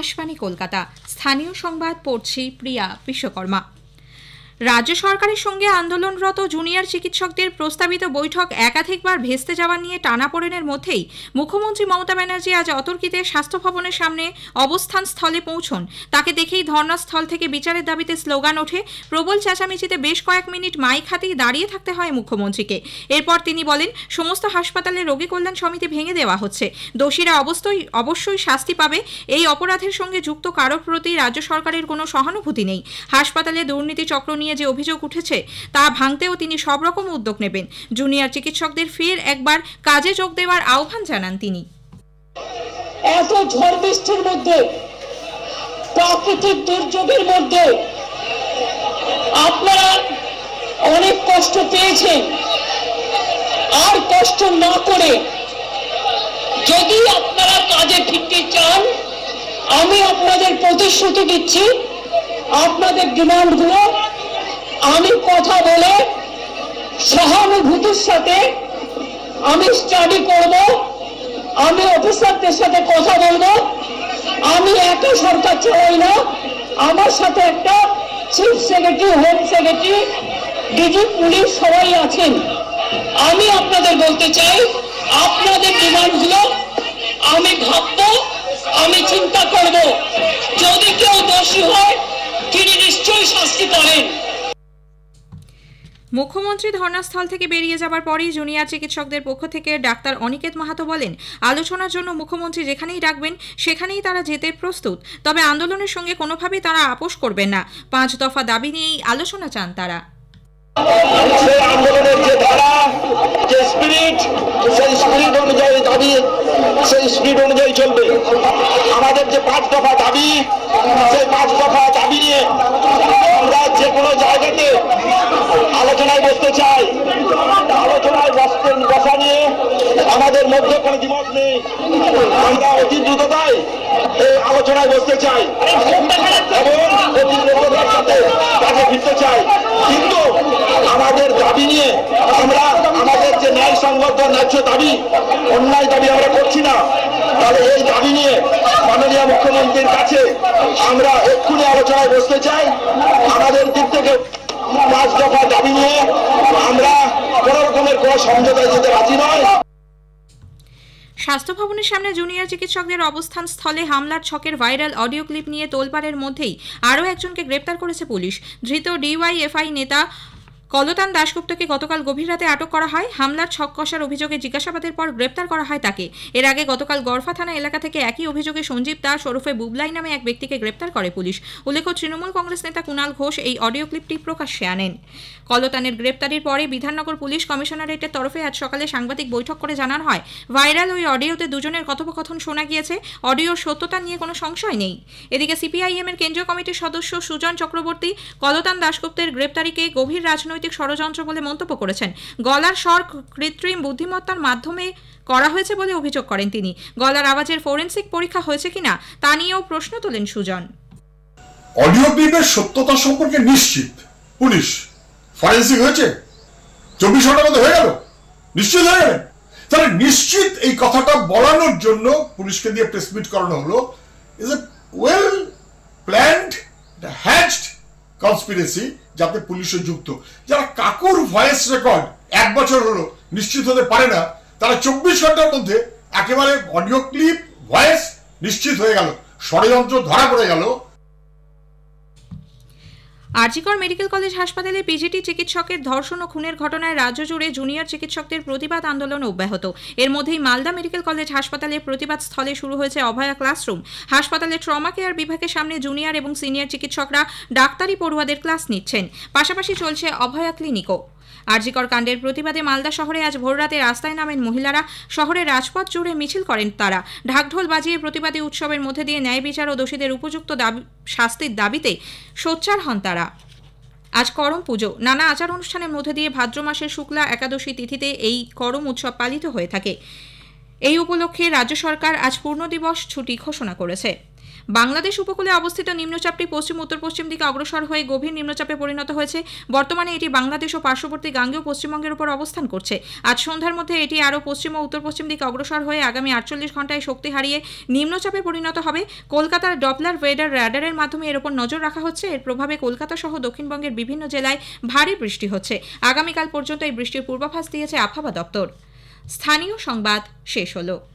আকাশবাণী কলকাতা। স্থানীয় সংবাদ পড়ছি প্রিয়া বিশ্বকর্মা। রাজ্য সরকারের সঙ্গে আন্দোলনরত জুনিয়র চিকিৎসকদের প্রস্তাবিত বৈঠক একাধিকবার ভেস্তে যাওয়া নিয়ে টানাপোড়েনের মধ্যেই মুখ্যমন্ত্রী মমতা ব্যানার্জি আজ অতর্কিতে স্বাস্থ্য ভবনের সামনে অবস্থান স্থলে পৌঁছন। তাকে দেখেই ধর্নাস্থল থেকে বিচারের দাবিতে স্লোগান ওঠে। প্রবল চেঁচামেচিতে বেশ কয়েক মিনিট মাইক হাতেই দাঁড়িয়ে থাকতে হয় মুখ্যমন্ত্রীকে। এরপর তিনি বলেন, সমস্ত হাসপাতালে রোগী কল্যাণ সমিতি ভেঙে দেওয়া হচ্ছে, দোষীরা অবশ্যই শাস্তি পাবে। এই অপরাধের সঙ্গে যুক্ত কারোর প্রতি রাজ্য সরকারের কোনো সহানুভূতি নেই। হাসপাতালে দুর্নীতি চক্র নিয়ে যে অভিযোগ উঠেছে তা ভাঙতেও তিনি সব রকম উদ্যোগ নেবেন। জুনিয়র চিকিৎসকদের ফের একবার কাজে যোগ দেওয়ার আহ্বান জানান তিনি। এত ঝড় বৃষ্টির মধ্যে, প্রাকৃতিক দুর্যোগের মধ্যে আপনারা অনেক কষ্ট পেয়েছেন। আর কষ্ট না করে যদি আপনারা কাজে ফিরতে চান, আমি আপনাদের প্রতিশ্রুতি দিচ্ছি, আপনাদের ডিমান্ডগুলো আমি কথা বলে সহানুভূতির সাথে আমি স্টাডি করব, আমি অফিসারদের সাথে কথা বলবো। আমি একা সরকার চালাই না, আমার সাথে একটা chief secretary, home secretary, DG police সবাই আছেন। আমি আপনাদের বলতে চাই, আপনাদের ডিমান্ডগুলো আমি ভাববো, আমি চিন্তা করব। যদি কেউ দোষী হয় তিনি নিশ্চয়ই শাস্তি পাবেন। মুখ্যমন্ত্রী ধর্নাস্থল থেকে বেরিয়ে যাবার পরেই জুনিয়র চিকিৎসকদের পক্ষ থেকে ডাক্তার অনিকেত মাহাতো বলেন, আলোচনার জন্য মুখ্যমন্ত্রী যেখানেই ডাকবেন সেখানেই তারা যেতে প্রস্তুত। তবে আন্দোলনের সঙ্গে কোনোভাবেই তারা আপোষ করবেন না। 5 দফা দাবি নিয়েই আলোচনা চান তারা। আন্দোলনের যে ধারা, যে স্পিরিট, সেই স্পিরিট অনুযায়ী দাবি, সেই স্পিরিট অনুযায়ী চলবে। আমাদের যে 5 দফা দাবি, সেই 5 দফা দাবি নিয়ে আমরা যে কোনো জায়গাতে আলোচনায় বসতে চাই। আলোচনায় বসা নিয়ে আমাদের মধ্যে কোনো দ্বিমত নেই। আমরা অতি দ্রুততায় এই আলোচনায় বসতে চাই এবং অতি দ্রুততার সাথে কাজে ফিরতে চাই। কিন্তু আমাদের দাবি নিয়ে আমরা আমাদের যে ন্যায়সঙ্গত ন্যায্য দাবি, অন্যায় দাবি আমরা করছি না। তাহলে এই দাবি নিয়ে মাননীয় মুখ্যমন্ত্রীর কাছে আমরা এক্ষুনি আলোচনায় বসতে চাই। আমাদের দিক থেকে 5 দফা দাবি নিয়ে আমরা কোন রকমের কোন সমঝোতায় যেতে রাজি নয়। স্বাস্থ্য ভবনের সামনে জুনিয়র চিকিৎসকদের অবস্থান স্থলে হামলার ছকের ভাইরাল অডিও ক্লিপ নিয়ে তোলপাড়ের মধ্যেই আরও একজনকে গ্রেপ্তার করেছে পুলিশ। ধৃত ডিওয়াইএফআই নেতা কলতান দাশগুপ্তকে গতকাল গভীর রাতে আটক করা হয়। হামলার ছক কষার অভিযোগে জিজ্ঞাসাবাদের পর গ্রেপ্তার করা হয় তাকে। এর আগে গতকাল গড়ফা থানা এলাকা থেকে একই অভিযোগে সঞ্জীব দাস ওরফে বুবলাই নামে এক ব্যক্তিকে গ্রেপ্তার করে পুলিশ। উল্লেখ্য, তৃণমূল কংগ্রেস নেতা কুণাল ঘোষ এই অডিও ক্লিপটি প্রকাশ্যে আনেন। কলতানের গ্রেপ্তারির পরে বিধাননগর পুলিশ কমিশনারেটের তরফে আজ সকালে সাংবাদিক বৈঠক করে জানানো হয়, ভাইরাল ওই অডিওতে দুজনের কথোপকথন শোনা গিয়েছে। অডিওর সত্যতা নিয়ে কোনো সংশয় নেই। এদিকে সিপিআইএম এর কেন্দ্রীয় কমিটির সদস্য সুজন চক্রবর্তী কলতান দাশগুপ্তের গ্রেপ্তারিকে গভীর রাজনৈতিক ষড়যন্ত্র বলে মন্তব্য করেছেন। গলার স্বর কৃত্রিম বুদ্ধিমত্তার মাধ্যমে করা হয়েছে বলে অভিযোগ করেন তিনি। গলার আওয়াজের ফরেনসিক পরীক্ষা হয়েছে কিনা তা নিয়েও প্রশ্ন তোলেন সুজন। অডিও ক্লিপের সত্যতা সম্পর্কে নিশ্চিত পুলিশ। ফরেনসিক হয়েছে, 24 ঘন্টার মধ্যে হয়ে গেল, নিশ্চিত হয়ে গেলেন। তাহলে নিশ্চিত এই কথাটা বলানোর জন্য পুলিশকে দিয়ে প্রেস মিট করানো হলো। Is a well planned, hatched conspiracy যাতে পুলিশে যুক্ত। যারা কাকুর ভয়েস রেকর্ড 1 বছর হলো নিশ্চিত হতে পারে না, তারা 24 ঘন্টার মধ্যে একেবারে অডিও ক্লিপ ভয়েস নিশ্চিত হয়ে গেল, ষড়যন্ত্র ধরা পড়ে গেল। আরজিকর মেডিকেল কলেজ হাসপাতালে পিজিটি চিকিৎসকের ধর্ষণ ও খুনের ঘটনায় রাজ্য জুড়ে জুনিয়র চিকিৎসকদের প্রতিবাদ আন্দোলন অব্যাহত। এর মধ্যেই মালদা মেডিকেল কলেজ হাসপাতালে প্রতিবাদ স্থলে শুরু হয়েছে অভয়া ক্লাসরুম। হাসপাতালের ট্রমা কেয়ার বিভাগের সামনে জুনিয়র এবং সিনিয়র চিকিৎসকরা ডাক্তারি পড়ুয়াদের ক্লাস নিচ্ছেন। পাশাপাশি চলছে অভয়া ক্লিনিকও। আরজিকর কাণ্ডের প্রতিবাদে মালদা শহরে আজ ভোররাতে রাস্তায় নামেন মহিলারা। শহরের রাজপথ জুড়ে মিছিল করেন তারা। ঢাকঢোল বাজিয়ে প্রতিবাদী উৎসবের মধ্যে দিয়ে ন্যায় বিচার ও দোষীদের উপযুক্ত শাস্তির দাবিতে সোচ্চার হন তারা। আজ করম পুজো। নানা আচার অনুষ্ঠানের মধ্যে দিয়ে ভাদ্র মাসের শুক্লা একাদশী তিথিতে এই করম উৎসব পালিত হয়ে থাকে। এই উপলক্ষে রাজ্য সরকার আজ পূর্ণ দিবস ছুটি ঘোষণা করেছে। বাংলাদেশ উপকূলে অবস্থিত নিম্নচাপটি পশ্চিম উত্তর পশ্চিম দিকে অগ্রসর হয়ে গভীর নিম্নচাপে পরিণত হয়েছে। বর্তমানে এটি বাংলাদেশ ও পার্শ্ববর্তী গাঙ্গেয় পশ্চিমবঙ্গের উপর অবস্থান করছে। আজ সন্ধ্যার মধ্যে এটি আরও পশ্চিম ও উত্তর পশ্চিম দিকে অগ্রসর হয়ে আগামী 48 ঘন্টায় শক্তি হারিয়ে নিম্নচাপে পরিণত হবে। কলকাতার ডপলার ওয়েদার র্যাডারের মাধ্যমে এর উপর নজর রাখা হচ্ছে। এর প্রভাবে কলকাতা সহ দক্ষিণবঙ্গের বিভিন্ন জেলায় ভারী বৃষ্টি হচ্ছে। আগামীকাল পর্যন্ত এই বৃষ্টির পূর্বাভাস দিয়েছে আবহাওয়া দপ্তর। স্থানীয় সংবাদ শেষ হলো।